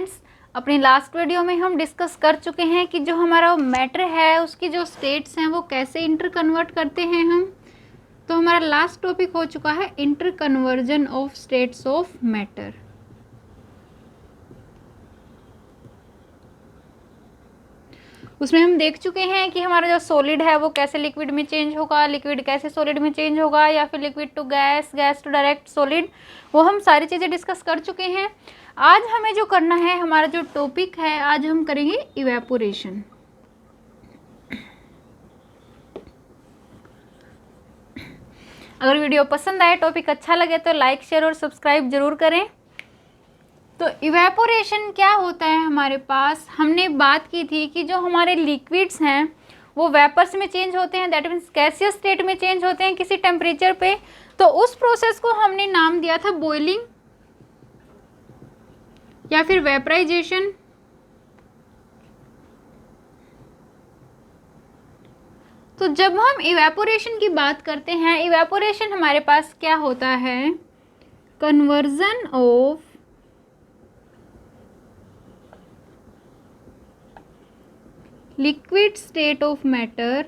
Friends, अपनी last video में हम डिस्कस कर चुके हैं कि जो हमारा मैटर है उसकी जो स्टेट्स हैं वो कैसे इंटर कन्वर्ट करते हैं हम। तो हमारा लास्ट टॉपिक हो चुका है inter conversion of states of matter. उसमें हम देख चुके हैं कि हमारा जो सॉलिड है वो कैसे लिक्विड में चेंज होगा, लिक्विड कैसे सॉलिड में चेंज होगा, या फिर liquid to gas, gas to direct solid, वो हम सारी चीज़ें डिस्कस कर चुके हैं। आज हमें जो करना है, हमारा जो टॉपिक है, आज हम करेंगे इवेपोरेशन। अगर वीडियो पसंद आए, टॉपिक अच्छा लगे तो लाइक, शेयर और सब्सक्राइब जरूर करें। तो इवेपोरेशन क्या होता है हमारे पास, हमने बात की थी कि जो हमारे लिक्विड्स हैं वो वेपर्स में चेंज होते हैं, दैट मीन्स गैसियस स्टेट में चेंज होते हैं किसी टेम्परेचर पे। तो उस प्रोसेस को हमने नाम दिया था बॉइलिंग या फिर वेपराइजेशन। तो जब हम इवेपोरेशन की बात करते हैं, इवेपोरेशन हमारे पास क्या होता है, conversion of liquid state of matter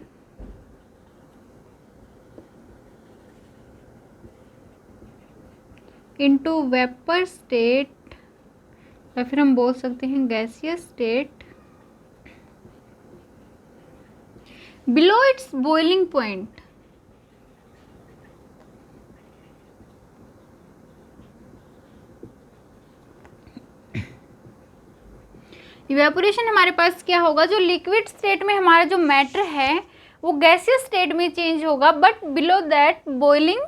into vapor state, या फिर हम बोल सकते हैं gaseous state below its boiling point। Evaporation हमारे पास क्या होगा, जो लिक्विड स्टेट में हमारा जो मैटर है वो गैसियस स्टेट में चेंज होगा but below that boiling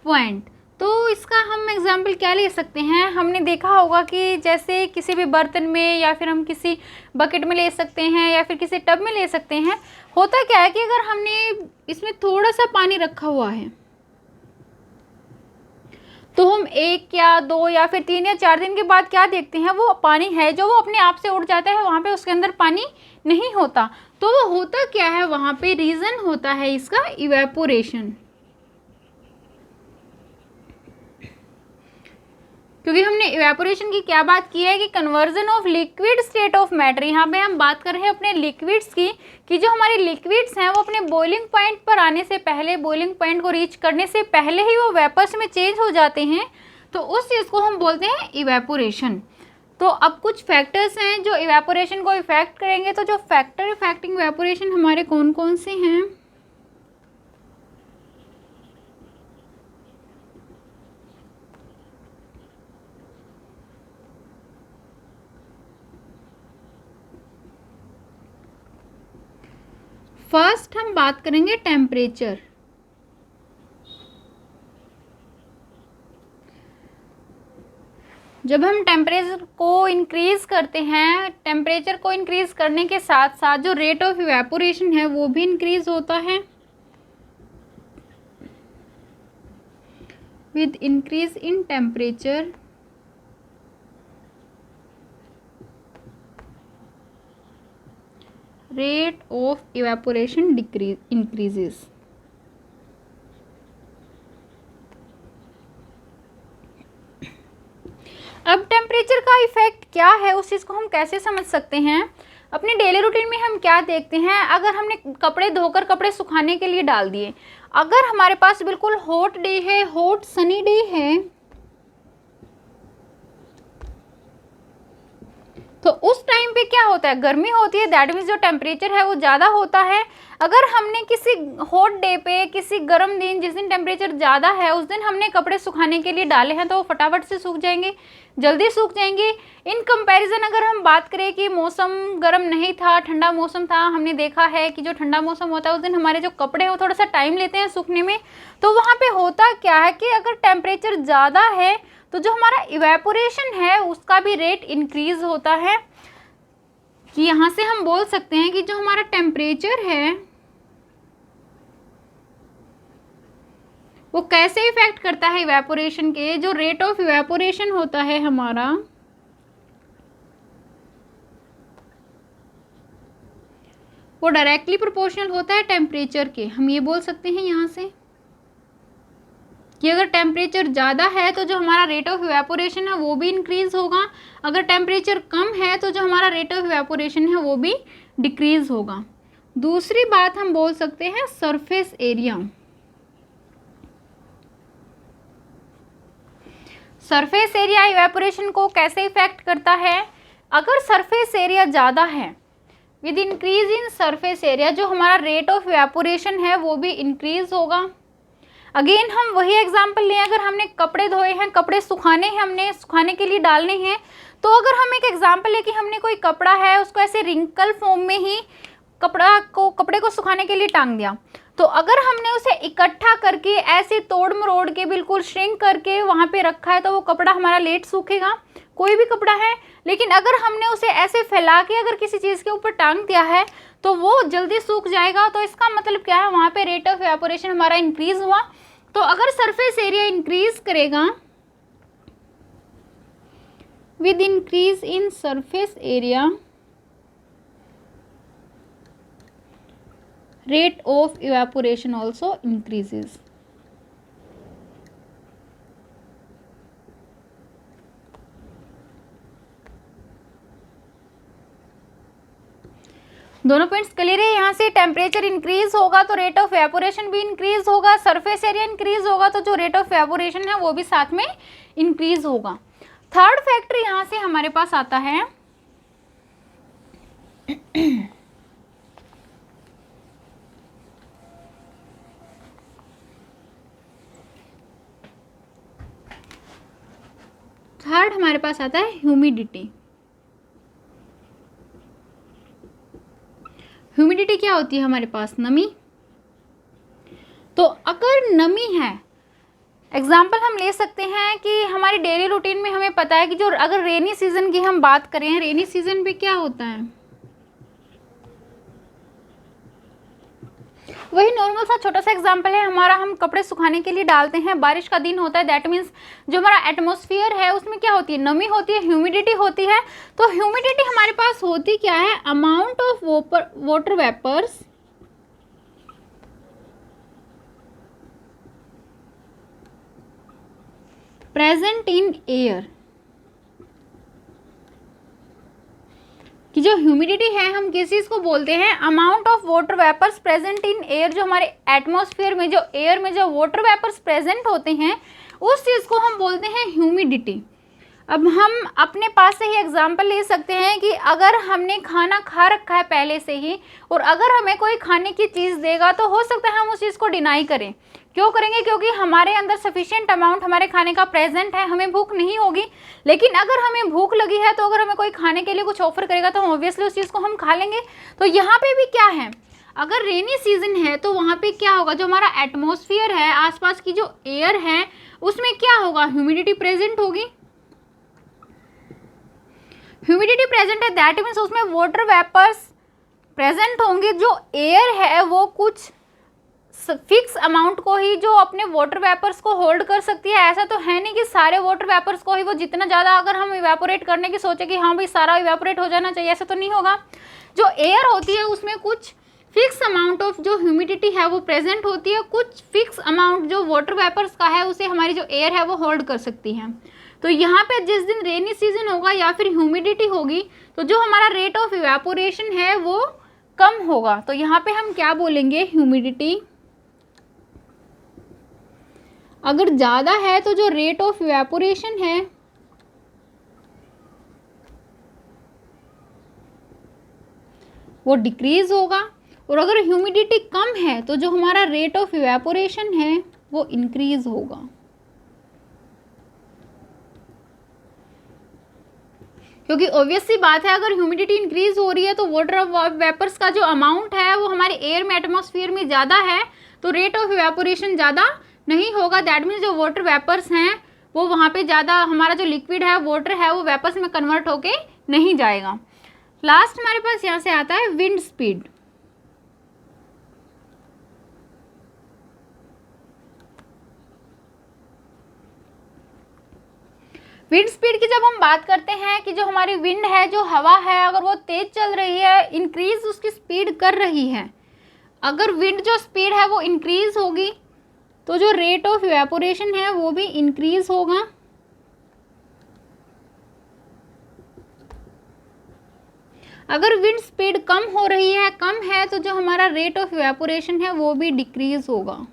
point. तो इसका हम एग्जांपल क्या ले सकते हैं, हमने देखा होगा कि जैसे किसी भी बर्तन में या फिर हम किसी बकेट में ले सकते हैं या फिर किसी टब में ले सकते हैं। होता क्या है कि अगर हमने इसमें थोड़ा सा पानी रखा हुआ है तो हम 1 या 2 या फिर 3 या 4 दिन के बाद क्या देखते हैं, वो पानी है जो वो अपने आप से उड़ जाता है, वहाँ पे उसके अंदर पानी नहीं होता। तो वो होता क्या है, वहाँ पे रीज़न होता है इसका इवेपोरेशन। क्योंकि हमने इवेपोरेशन की क्या बात की है कि conversion of liquid state of matter, यहाँ पे हम बात कर रहे हैं अपने लिक्विड्स की, कि जो हमारे लिक्विड्स हैं वो अपने बॉइलिंग पॉइंट पर आने से पहले, बॉइलिंग पॉइंट को रीच करने से पहले ही वो वेपर्स में चेंज हो जाते हैं। तो उस चीज़ को हम बोलते हैं इवेपोरेशन। तो अब कुछ फैक्टर्स हैं जो इवेपोरेशन को इफेक्ट करेंगे। तो जो फैक्टर इफेक्टिंग इवेपोरेशन हमारे कौन कौन से हैं, फर्स्ट हम बात करेंगे टेम्परेचर। जब हम टेम्परेचर को इंक्रीज करते हैं, टेम्परेचर को इंक्रीज करने के साथ साथ जो रेट ऑफ इवेपोरेशन है वो भी इंक्रीज होता है। With increase in temperature rate of evaporation increases. अब टेम्परेचर का इफेक्ट क्या है, उस चीज़ को हम कैसे समझ सकते हैं। अपने डेली रूटीन में हम क्या देखते हैं, अगर हमने कपड़े धोकर कपड़े सुखाने के लिए डाल दिए, अगर हमारे पास बिल्कुल हॉट डे है, हॉट सनी डे है, तो उस टाइम पे क्या होता है, गर्मी होती है, दैट मीन्स जो टेम्परेचर है वो ज़्यादा होता है। अगर हमने किसी हॉट डे पे, किसी गर्म दिन, जिस दिन टेम्परेचर ज़्यादा है, उस दिन हमने कपड़े सुखाने के लिए डाले हैं तो वो फटाफट से सूख जाएंगे, जल्दी सूख जाएंगे। इन कंपैरिजन अगर हम बात करें कि मौसम गर्म नहीं था, ठंडा मौसम था, हमने देखा है कि जो ठंडा मौसम होता है उस दिन हमारे जो कपड़े हैं वो थोड़ा सा टाइम लेते हैं सूखने में। तो वहाँ पे होता क्या है कि अगर टेम्परेचर ज़्यादा है तो जो हमारा इवेपोरेशन है उसका भी रेट इंक्रीज होता है। कि यहाँ से हम बोल सकते हैं कि जो हमारा टेम्परेचर है वो कैसे इफेक्ट करता है इवेपोरेशन के, जो रेट ऑफ इवेपोरेशन होता है हमारा वो डायरेक्टली प्रोपोर्शनल होता है टेम्परेचर के। हम ये बोल सकते हैं यहाँ से कि अगर टेम्परेचर ज़्यादा है तो जो हमारा रेट ऑफ इवेपोरेशन है वो भी इंक्रीज़ होगा, अगर टेम्परेचर कम है तो जो हमारा रेट ऑफ इवेपोरेशन है वो भी डिक्रीज़ होगा। दूसरी बात हम बोल सकते हैं surface area. Surface area evaporation को कैसे इफेक्ट करता है? अगर सरफेस एरिया ज़्यादा है, with increase in surface area जो हमारा रेट ऑफ इवेपोरेशन है वो भी इंक्रीज होगा। अगेन हम वही एग्जांपल लें, अगर हमने कपड़े धोए हैं, कपड़े सुखाने हैं, हमने सुखाने के लिए डालने हैं, तो अगर हम एक एग्जांपल लें कि हमने कोई कपड़ा है उसको ऐसे रिंकल फॉर्म में ही कपड़े को सुखाने के लिए टांग दिया, तो अगर हमने उसे इकट्ठा करके ऐसे तोड़ मरोड़ के बिल्कुल श्रिंक करके वहाँ पे रखा है तो वो कपड़ा हमारा लेट सूखेगा, कोई भी कपड़ा है। लेकिन अगर हमने उसे ऐसे फैला के अगर किसी चीज़ के ऊपर टांग दिया है तो वो जल्दी सूख जाएगा। तो इसका मतलब क्या है, वहाँ पे रेट ऑफ इवेपोरेशन हमारा इंक्रीज हुआ। तो अगर सरफेस एरिया इंक्रीज करेगा, with increase in surface area rate of evaporation also increases। दोनों पॉइंट्स क्लियर है। यहाँ से टेम्परेचर इंक्रीज होगा तो रेट ऑफ इवेपोरेशन भी इंक्रीज होगा, सरफेस एरिया इंक्रीज होगा तो जो रेट ऑफ इवेपोरेशन है वो भी साथ में इंक्रीज होगा। थर्ड फैक्टर यहाँ से हमारे पास आता है थर्ड हमारे पास आता है ह्यूमिडिटी। ह्यूमिडिटी क्या होती है हमारे पास? नमी। तो अगर नमी है, एग्जाम्पल हम ले सकते हैं कि हमारी डेली रूटीन में हमें पता है कि जो अगर रेनी सीजन की हम बात करें, रेनी सीजन पे क्या होता है, वही नॉर्मल सा छोटा सा एग्जांपल है हमारा, हम कपड़े सुखाने के लिए डालते हैं, बारिश का दिन होता है, दैट मीन्स जो हमारा एटमॉस्फेयर है उसमें क्या होती है, नमी होती है, ह्यूमिडिटी होती है। तो ह्यूमिडिटी हमारे पास होती क्या है, amount of water vapours present in air. कि जो ह्यूमिडिटी है हम किस चीज़ को बोलते हैं, amount of water vapours present in air, जो हमारे एटमॉस्फेयर में जो एयर में जो वाटर वेपर्स प्रेजेंट होते हैं उस चीज़ को हम बोलते हैं ह्यूमिडिटी। अब हम अपने पास से ही एग्जांपल ले सकते हैं कि अगर हमने खाना खा रखा है पहले से ही और अगर हमें कोई खाने की चीज़ देगा तो हो सकता है हम उस चीज़ को डिनाई करें। क्यों करेंगे? क्योंकि हमारे अंदर सफिशिएंट अमाउंट हमारे खाने का प्रेजेंट है, हमें भूख नहीं होगी। लेकिन अगर हमें भूख लगी है तो अगर हमें कोई खाने के लिए कुछ ऑफर करेगा तो ऑब्वियसली उस चीज़ को हम खा लेंगे। तो यहाँ पे भी क्या है, अगर रेनी सीजन है तो वहाँ पे क्या होगा, जो हमारा एटमॉस्फेयर है, आसपास की जो एयर है उसमें क्या होगा, ह्यूमिडिटी प्रेजेंट होगी। ह्यूमिडिटी प्रेजेंट है दैट मीन्स उसमें वाटर वेपर्स प्रेजेंट होंगे। जो एयर है वो कुछ फिक्स अमाउंट को ही जो अपने वाटर वेपर्स को होल्ड कर सकती है। ऐसा तो है नहीं कि सारे वाटर वेपर्स को ही वो जितना ज़्यादा अगर हम इवेपोरेट करने की सोचे कि हाँ भाई सारा इवेपोरेट हो जाना चाहिए, ऐसा तो नहीं होगा। जो एयर होती है उसमें कुछ फिक्स अमाउंट ऑफ जो ह्यूमिडिटी है वो प्रेजेंट होती है, कुछ फिक्स अमाउंट जो वाटर वेपर्स का है उसे हमारी जो एयर है वो होल्ड कर सकती है। तो यहाँ पे जिस दिन रेनी सीजन होगा या फिर ह्यूमिडिटी होगी तो जो हमारा रेट ऑफ इवेपोरेशन है वो कम होगा। तो यहाँ पे हम क्या बोलेंगे, ह्यूमिडिटी अगर ज़्यादा है तो जो रेट ऑफ इवेपोरेशन है वो डिक्रीज होगा, और अगर ह्यूमिडिटी कम है तो जो हमारा रेट ऑफ इवेपोरेशन है वो इंक्रीज होगा। क्योंकि ऑब्वियस सी बात है अगर ह्यूमिडिटी इंक्रीज हो रही है तो वाटर वेपर्स का जो अमाउंट है वो हमारे एयर में एटमॉस्फेयर में ज़्यादा है तो रेट ऑफ इवेपोरेशन ज़्यादा नहीं होगा। दैट मीन्स जो वाटर वेपर्स हैं वो वहाँ पे ज़्यादा, हमारा जो लिक्विड है वाटर है वो वेपर्स में कन्वर्ट होके नहीं जाएगा। लास्ट हमारे पास यहाँ से आता है विंड स्पीड। विंड स्पीड की जब हम बात करते हैं कि जो हमारी विंड है, जो हवा है, अगर वो तेज चल रही है, इंक्रीज उसकी स्पीड कर रही है, अगर विंड जो स्पीड है वो इंक्रीज होगी तो जो रेट ऑफ इवेपोरेशन है वो भी इंक्रीज होगा। अगर विंड स्पीड कम हो रही है, कम है, तो जो हमारा रेट ऑफ इवेपोरेशन है वो भी डिक्रीज होगा।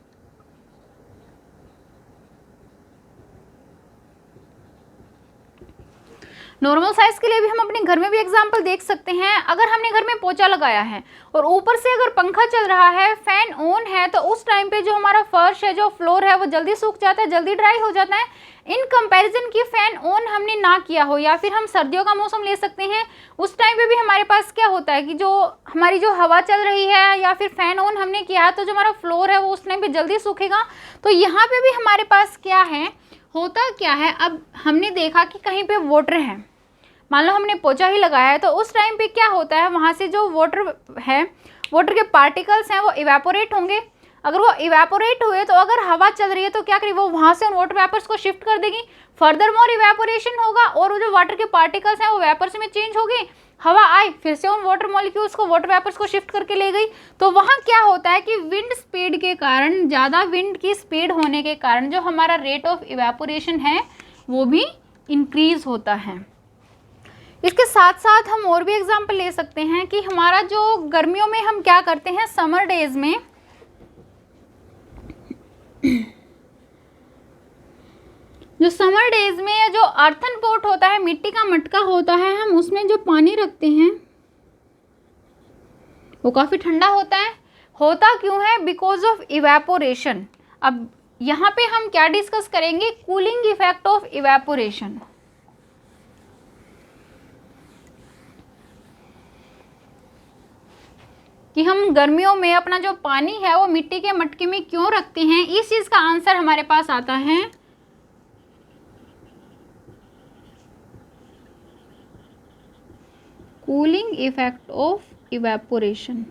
नॉर्मल साइज के लिए भी हम अपने घर में भी एग्जांपल देख सकते हैं। अगर हमने घर में पोछा लगाया है और ऊपर से अगर पंखा चल रहा है, फैन ऑन है, तो उस टाइम पे जो हमारा फर्श है, जो फ्लोर है, वो जल्दी सूख जाता है, जल्दी ड्राई हो जाता है। इन कंपैरिजन की फैन ऑन हमने ना किया हो, या फिर हम सर्दियों का मौसम ले सकते हैं, उस टाइम पे भी हमारे पास क्या होता है कि जो हमारी जो हवा चल रही है या फिर फैन ऑन हमने किया है, तो जो हमारा फ्लोर है वो उस टाइम पे जल्दी सूखेगा। तो यहाँ पे भी हमारे पास क्या है, होता क्या है, अब हमने देखा कि कहीं पे वाटर है, मान लो हमने पोछा ही लगाया है, तो उस टाइम पे क्या होता है, वहाँ से जो वाटर है, वाटर के पार्टिकल्स हैं वो इवेपोरेट होंगे। अगर वो इवेपोरेट हुए तो अगर हवा चल रही है तो क्या करेगी, वो वहाँ से उन वाटर वेपर्स को शिफ्ट कर देगी, फर्दर मोर इवेपोरेशन होगा और वो जो वाटर के पार्टिकल्स हैं वो वेपर्स में चेंज हो गए। हवा आई, फिर से उन वाटर मॉलिक्यूल्स को, वाटर वेपर्स को शिफ्ट करके ले गई। तो वहाँ क्या होता है कि विंड स्पीड के कारण, ज़्यादा विंड की स्पीड होने के कारण जो हमारा रेट ऑफ इवेपोरेशन है वो भी इंक्रीज होता है। इसके साथ साथ हम और भी एग्जाम्पल ले सकते हैं कि हमारा जो गर्मियों में हम क्या करते हैं, समर डेज में जो समर डेज में जो अर्थन पॉट होता है, मिट्टी का मटका होता है, हम उसमें जो पानी रखते हैं वो काफ़ी ठंडा होता है। होता क्यों है, बिकॉज ऑफ इवेपोरेशन। अब यहाँ पे हम क्या डिस्कस करेंगे, कूलिंग इफेक्ट ऑफ इवेपोरेशन। कि हम गर्मियों में अपना जो पानी है वो मिट्टी के मटके में क्यों रखते हैं, इस चीज़ का आंसर हमारे पास आता है कूलिंग इफेक्ट ऑफ इवेपोरेशन।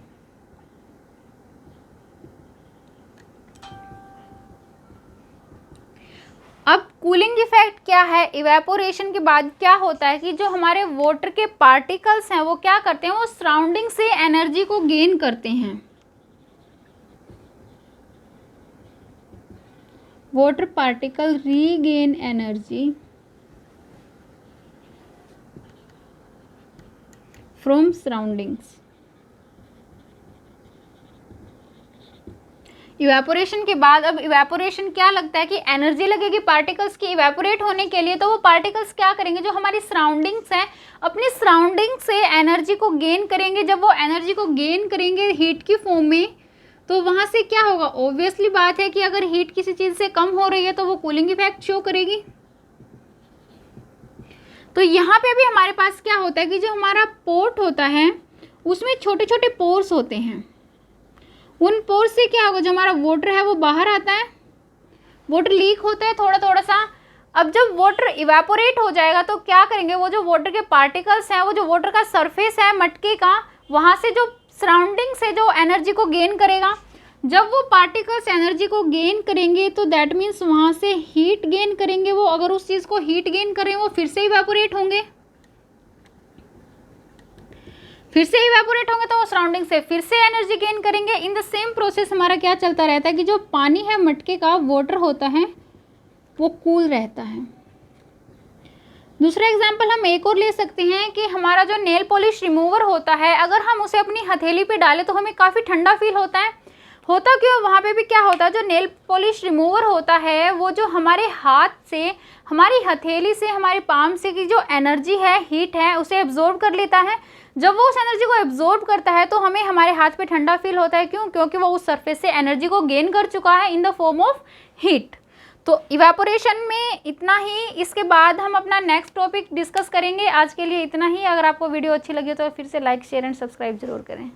अब कूलिंग इफेक्ट क्या है, इवेपोरेशन के बाद क्या होता है कि जो हमारे वाटर के पार्टिकल्स हैं वो क्या करते हैं, वो सराउंडिंग से एनर्जी को गेन करते हैं। Water particle regain energy from surroundings. Evaporation के बाद, अब इवेपोरेशन क्या लगता है कि एनर्जी लगेगी पार्टिकल्स की इवेपोरेट होने के लिए, तो वो पार्टिकल्स क्या करेंगे, जो हमारी सराउंडिंग्स हैं, अपनी सराउंडिंग से एनर्जी को गेन करेंगे। जब वो एनर्जी को गेन करेंगे हीट की फॉर्म में, तो वहाँ से क्या होगा, ऑब्वियसली बात है कि अगर हीट किसी चीज़ से कम हो रही है तो वो कूलिंग इफेक्ट शो करेगी। तो यहाँ पे भी हमारे पास क्या होता है कि जो हमारा पोर्ट होता है उसमें छोटे छोटे पोर्स होते हैं। उन पोर्स से क्या होगा, जो हमारा वाटर है वो बाहर आता है, वाटर लीक होता है थोड़ा थोड़ा सा। अब जब वाटर इवेपोरेट हो जाएगा तो क्या करेंगे, वो जो वाटर के पार्टिकल्स हैं, वो जो वाटर का सरफेस है मटके का, वहाँ से जो सराउंडिंग से जो एनर्जी को गेन करेगा। जब वो पार्टिकल्स एनर्जी को गेन करेंगे तो दैट मीन्स वहाँ से हीट गेन करेंगे। वो अगर उस चीज़ को हीट गेन करें वो फिर से इवेपोरेट होंगे, फिर से इवेपोरेट होंगे तो वो सराउंडिंग से फिर से एनर्जी गेन करेंगे। इन द सेम प्रोसेस हमारा क्या चलता रहता है कि जो पानी है मटके का, वाटर होता है, वो कूल रहता है। दूसरा एग्जांपल हम एक और ले सकते हैं कि हमारा जो नेल पॉलिश रिमूवर होता है, अगर हम उसे अपनी हथेली पे डालें तो हमें काफ़ी ठंडा फील होता है। होता क्यों, वहाँ पे भी क्या होता है, जो नेल पॉलिश रिमूवर होता है वो जो हमारे हाथ से, हमारी हथेली से, हमारे पाम से की जो एनर्जी है, हीट है, उसे एब्जॉर्ब कर लेता है। जब वो उस एनर्जी को एब्जॉर्ब करता है तो हमें हमारे हाथ पे ठंडा फील होता है। क्यों, क्योंकि वो उस सरफेस से एनर्जी को गेन कर चुका है in the form of heat. तो इवेपोरेशन में इतना ही, इसके बाद हम अपना नेक्स्ट टॉपिक डिस्कस करेंगे। आज के लिए इतना ही। अगर आपको वीडियो अच्छी लगी तो फिर से लाइक, शेयर एंड सब्सक्राइब जरूर करें।